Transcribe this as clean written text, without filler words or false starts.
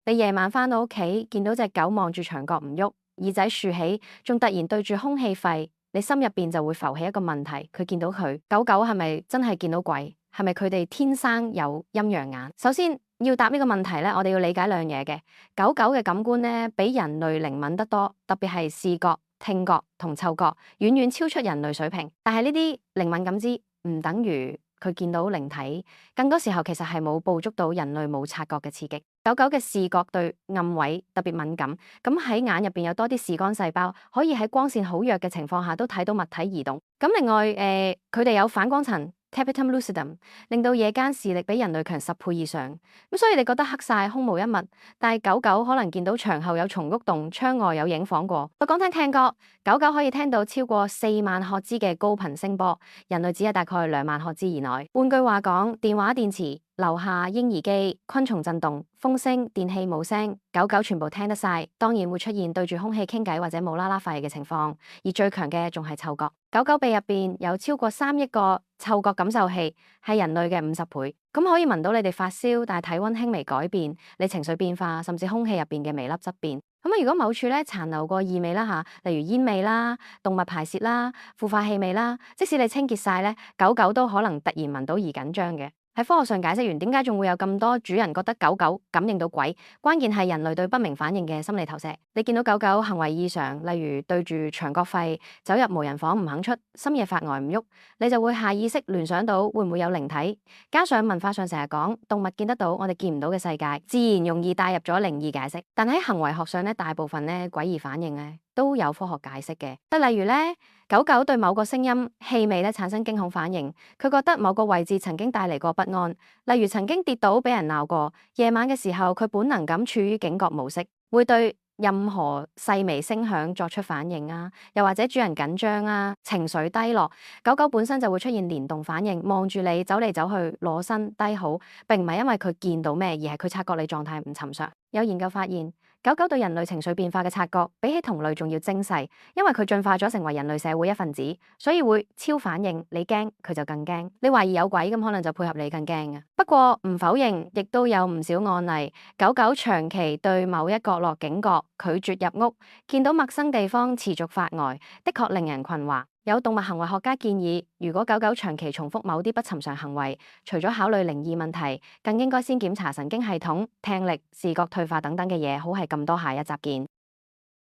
你夜晚返到屋企，見到隻狗望住牆角唔喐，耳仔豎起，仲突然對住空氣吠，你心入邊就會浮起一個問題：佢見到佢，狗狗係咪真係見到鬼？係咪佢哋天生有陰陽眼？首先要答呢個問題咧，我哋要理解兩嘢嘅。狗狗嘅感官咧，比人類靈敏得多，特別係視覺、聽覺同嗅覺，遠遠超出人類水平。但係呢啲靈敏感知唔等於佢見到靈體，更多時候其實係冇捕捉到人類冇察覺嘅刺激。狗狗嘅視覺對暗位特別敏感，咁喺眼入邊有多啲視光細胞，可以喺光線好弱嘅情況下都睇到物體移動。咁另外，佢哋有反光層 tapetum lucidum， 令到夜間視力比人類強10倍以上。咁所以你覺得黑晒空無一物，但係狗狗可能見到牆後有蟲喐動，窗外有影晃過。我講聽歌，狗狗可以聽到超過4萬赫茲嘅高頻聲波，人類只係大概2萬赫茲以內。換句話講，電話電池、樓下嬰兒機、昆蟲震動、風聲、電器冇聲，狗狗全部聽得晒，當然會出現對住空氣傾偈或者無啦啦吠嘅情況。而最強嘅仲係嗅覺，狗狗鼻入邊有超過3億個嗅覺感受器，係人類嘅50倍。咁可以聞到你哋發燒，但係體溫輕微改變，你情緒變化，甚至空氣入邊嘅微粒質變。咁如果某處咧殘留過異味啦吓，例如煙味啦、動物排泄啦、腐化氣味啦，即使你清潔晒咧，狗狗都可能突然聞到而緊張嘅。喺科學上解釋完點解仲會有咁多主人覺得狗狗感應到鬼，關鍵係人類對不明反應嘅心理投射。你見到狗狗行為異常，例如對住牆角吠、走入無人房唔肯出、深夜發呆唔喐，你就會下意識聯想到會唔會有靈體。加上文化上成日講動物見得到我哋見唔到嘅世界，自然容易帶入咗靈異解釋。但喺行為學上咧，大部分咧詭異反應咧都有科學解釋嘅。例如咧，狗狗對某個聲音、氣味咧產生驚恐反應，佢覺得某個位置曾經帶嚟過不安，例如曾經跌倒俾人鬧過。夜晚嘅時候，佢本能咁處於警覺模式，會對任何細微聲響作出反應啊，又或者主人緊張啊、情緒低落，狗狗本身就會出現連動反應，望住你走嚟走去、裸身低好，並唔係因為佢見到咩，而係佢察覺你狀態唔尋常。有研究發現，狗狗對人類情緒變化嘅察覺，比起同類仲要精細，因為佢進化咗成為人類社會一份子，所以會超反應。你驚，佢就更驚。你懷疑有鬼，咁可能就配合你更驚嘅。不過唔否認，亦都有唔少案例，狗狗長期對某一角落警覺，拒絕入屋，見到陌生地方持續發呆，的確令人困惑。有動物行為學家建議，如果狗狗長期重複某啲不尋常行為，除咗考慮靈異問題，更應該先檢查神經系統、聽力、視覺退化等等嘅嘢，好係咁多。下一集見。